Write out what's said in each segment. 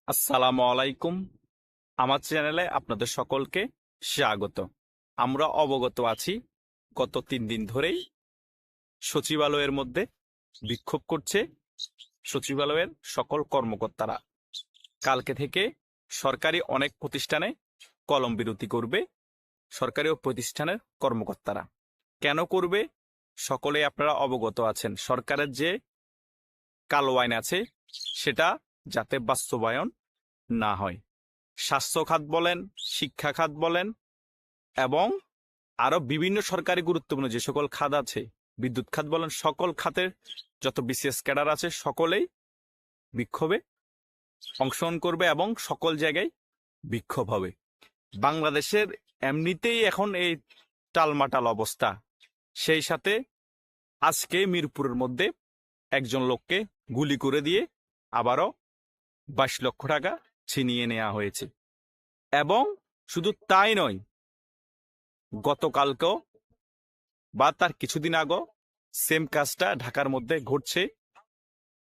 আসসালামু আলাইকুম। আমার চ্যানেলে আপনাদের সকলকে স্বাগত। আমরা অবগত আছি গত 3 দিন ধরেই সচিবালয়ের মধ্যে বিক্ষোভ করছে সচিবালয়ের সকল কর্মকর্তারা। কালকে থেকে সরকারি অনেক প্রতিষ্ঠানে কলম বিরতি করবে সরকারি ও প্রতিষ্ঠানের কর্মকর্তারা। কেন করবে সকলে আপনারা অবগত আছেন। সরকারের যে কালো আইন আছে সেটা যাতে বাস্তবায়ন না হয়। স্বাস্থ্য খাত বলেন, শিক্ষা খাত বলেন এবং আরো বিভিন্ন সরকারি গুরুত্বপূর্ণ যে সকল খাত আছে, বিদ্যুৎ খাত বলেন, সকল খাতের যত বিসিএস ক্যাডার আছে সকলেই বিক্ষোভে অংশগ্রহণ করবে এবং সকল জায়গায় বিক্ষোভ হবে। বাংলাদেশের এমনিতেই এখন এই টালমাটাল অবস্থা, সেই সাথে আজকে মিরপুরের মধ্যে একজন লোককে গুলি করে দিয়ে আবারও 22 লক্ষ টাকা ছিনিয়ে নেওয়া হয়েছে। এবং শুধু তাই নয়, গতকালকেও বা তার কিছুদিন আগেও সেম কাজটা ঢাকার মধ্যে ঘটছে।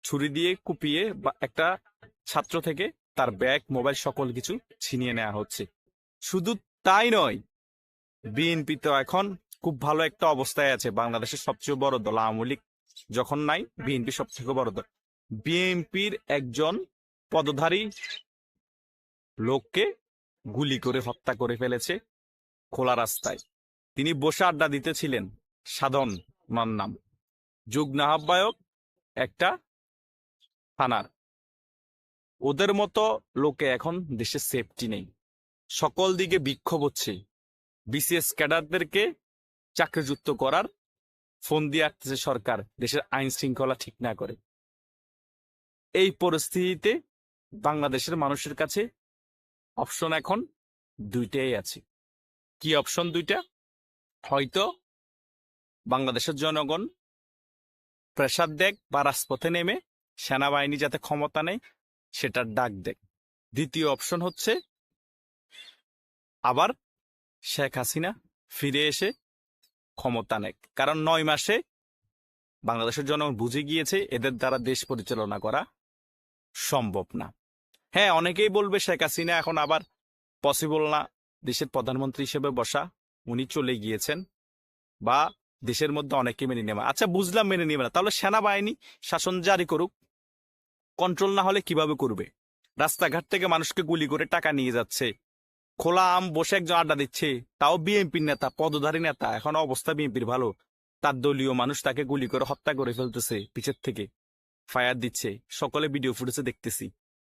ছুরি দিয়ে কুপিয়ে বা একটা ছাত্র থেকে তার ব্যাগ, মোবাইল সকল কিছু ছিনিয়ে নেওয়া হচ্ছে। শুধু তাই নয়, বিএনপি তো এখন খুব ভালো একটা অবস্থায় আছে। বাংলাদেশের সবচেয়ে বড় দল আওয়ামী লীগ যখন নাই, বিএনপি সবথেকে বড় দল। বিএনপির একজন পদধারী লোককে গুলি করে হত্যা করে ফেলেছে খোলা রাস্তায়। তিনি বসে আড্ডা দিতেছিলেন। সাধন ওনার নাম, যুগ্ম আহ্বায়ক একটা থানার। ওদের মতো লোকে এখন দেশে সেফটি নেই। সকল দিকে বিক্ষোভ হচ্ছে। বিসিএস ক্যাডারদেরকে চাকরিযুক্ত করার ফোন দিয়ে আসতেছে সরকার, দেশের আইন শৃঙ্খলা ঠিক না করে। এই পরিস্থিতিতে বাংলাদেশের মানুষের কাছে অপশন এখন দুইটাই আছে। কি অপশন দুইটা? হয়তো বাংলাদেশের জনগণ প্রেসার দেখ বা রাজপথে নেমে সেনাবাহিনী যাতে ক্ষমতা নেয় সেটার ডাক দেখ। দ্বিতীয় অপশন হচ্ছে আবার শেখ হাসিনা ফিরে এসে ক্ষমতা নেক। কারণ 9 মাসে বাংলাদেশের জনগণ বুঝে গিয়েছে এদের দ্বারা দেশ পরিচালনা করা সম্ভব না। হ্যাঁ, অনেকেই বলবে শেখ হাসিনা এখন আবার পসিবল না দেশের প্রধানমন্ত্রী হিসেবে বসা, উনি চলে গিয়েছেন, বা দেশের মধ্যে অনেকে মেনে নেবে। আচ্ছা, বুঝলাম মেনে নেবে না, তাহলে সেনাবাহিনী শাসন জারি করুক। কন্ট্রোল না হলে কিভাবে করবে? রাস্তাঘাট থেকে মানুষকে গুলি করে টাকা নিয়ে যাচ্ছে, খোলা আম বসে একজন আড্ডা দিচ্ছে, তাও বিএনপির নেতা, পদধারী নেতা। এখন অবস্থা বিএনপির ভালো, তার দলীয় মানুষ তাকে গুলি করে হত্যা করে ফেলতেছে, পিছের থেকে ফায়ার দিচ্ছে, সকলে ভিডিও ফুটেজে দেখতেছি।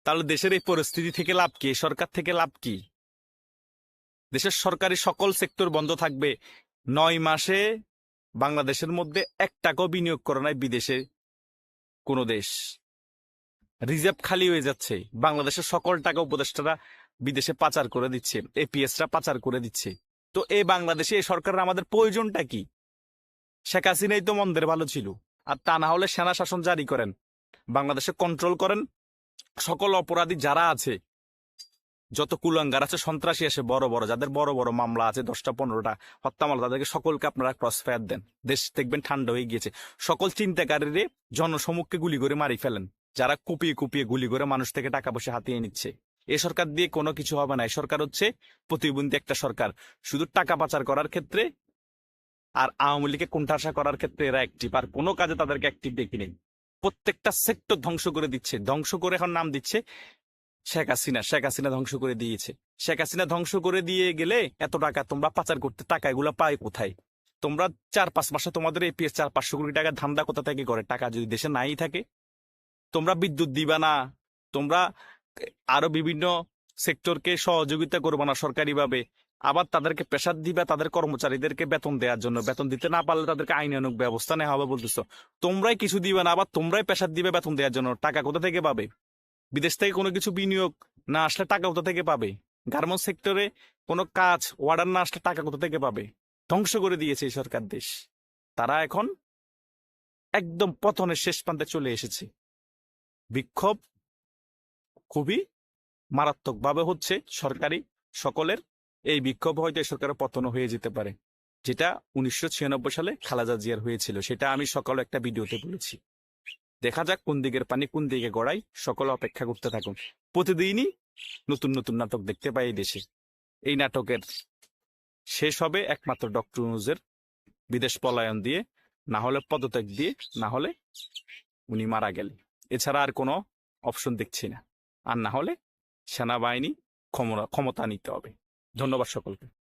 তাহলে দেশের এই পরিস্থিতি থেকে লাভ কি? সরকার থেকে লাভ কি? দেশের সরকারি সকল সেক্টর বন্ধ থাকবে। 9 মাসে বাংলাদেশের মধ্যে 1 টাকাও বিনিয়োগ করে নাই বিদেশে কোনো দেশ। রিজার্ভ খালি হয়ে যাচ্ছে। বাংলাদেশের সকল টাকা উপদেষ্টারা বিদেশে পাচার করে দিচ্ছে, এপিএসরা পাচার করে দিচ্ছে। তো এই বাংলাদেশে এই সরকারের আমাদের প্রয়োজনটা কি? শেখ হাসিনাই তো মন্দের ভালো ছিল। আর তা না হলে সেনা শাসন জারি করেন, বাংলাদেশে কন্ট্রোল করেন। সকল অপরাধী যারা আছে, যত কুলাঙ্গার আছে, সন্ত্রাসী আছে, বড় বড় যাদের বড় বড় মামলা আছে, 10টা 15টা হত্যা মামলা, তাদেরকে সকলকে আপনারা ক্রস ফায়ার দেন। দেশ দেখবেন ঠান্ডা হয়ে গিয়েছে। সকল চিন্তাকারীরে জনসমুখে গুলি করে মারি ফেলেন, যারা কুপিয়ে কুপিয়ে গুলি করে মানুষ থেকে টাকা পয়সা হাতিয়ে নিচ্ছে। এ সরকার দিয়ে কোনো কিছু হবে না। এই সরকার হচ্ছে প্রতিবন্ধী একটা সরকার। শুধু টাকা পাচার করার ক্ষেত্রে আর আওয়ামী লীগকে কোণঠাসা করার ক্ষেত্রে এরা অ্যাক্টিভ, আর কোনো কাজে তাদেরকে অ্যাক্টিভ দেখিনি। প্রত্যেকটা সেক্টর ধ্বংস করে দিচ্ছে, ধ্বংস করে এখন নাম দিচ্ছে শেখ হাসিনা। শেখ হাসিনা ধ্বংস করে দিয়েছে। শেখ হাসিনা ধ্বংস করে দিয়ে গেলে এত টাকা তোমরা পাচার করতে, টাকা এগুলো পায় কোথায়? তোমরা 4-5 মাসে তোমাদের এপিএস 400-500 কোটি টাকা ধান্দা কোথা থেকে করে? টাকা যদি দেশে নাই থাকে, তোমরা বিদ্যুৎ দিবা না, তোমরা আরো বিভিন্ন সেক্টরকে সহযোগিতা করবো না সরকারিভাবে, আবার তাদেরকে প্রেসার দিবা তাদের কর্মচারীদেরকে বেতন দেওয়ার জন্য। বেতন দিতে না পারলে তাদেরকে আইনানুগ ব্যবস্থা নেওয়া হবে বলতেছো। তোমরাই কিছু দিবে না, আবার তোমরাই প্রেসার দিবে বেতন দেওয়ার জন্য। টাকা কোথা থেকে পাবে? বিদেশ থেকে কোনো কিছু বিনিয়োগ না আসলে টাকা কোথা থেকে পাবে? গার্মেন্টস সেক্টরে কোনো কাজ অর্ডার না আসলে টাকা কোথা থেকে পাবে? ধ্বংস করে দিয়েছে এই সরকার দেশ। তারা এখন একদম পতনের শেষ প্রান্তে চলে এসেছে। বিক্ষোভ খুবই মারাত্মকভাবে হচ্ছে সরকারি সকলের। এই বিক্ষোভ হয়তো এই সরকারের পতন হয়ে যেতে পারে, যেটা 1996 সালে খালেদা জিয়ার হয়েছিল। সেটা আমি সকালে একটা ভিডিওতে বলেছি, দেখা যাক কোন দিকের পানি কোন দিকে গড়াই, সকলে অপেক্ষা করতে থাকুন। প্রতিদিনই নতুন নতুন নাটক দেখতে পাই এই দেশে। এই নাটকের শেষ হবে একমাত্র ডক্টর ইউনূসের বিদেশ পলায়ন দিয়ে, না হলে পদত্যাগ দিয়ে, না হলে উনি মারা গেলে। এছাড়া আর কোনো অপশন দেখছি না। আর না হলে সেনাবাহিনী ক্ষমতা নিতে হবে। ধন্যবাদ সকলকে।